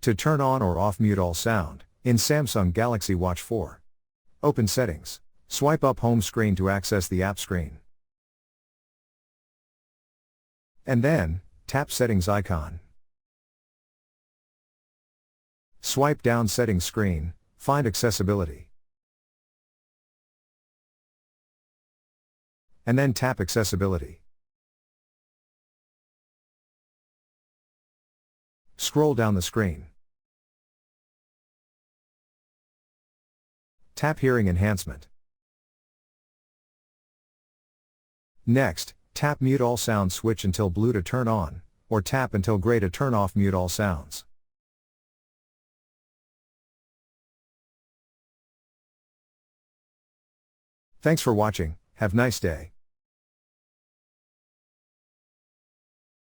To turn on or off mute all sound, in Samsung Galaxy Watch 4. Open Settings. Swipe up home screen to access the app screen. And then, tap Settings icon. Swipe down Settings screen, find Accessibility. And then tap Accessibility. Scroll down the screen. Tap Hearing Enhancement. Next, tap Mute All Sounds switch until blue to turn on, or tap until gray to turn off Mute All Sounds. Thanks for watching, have a nice day.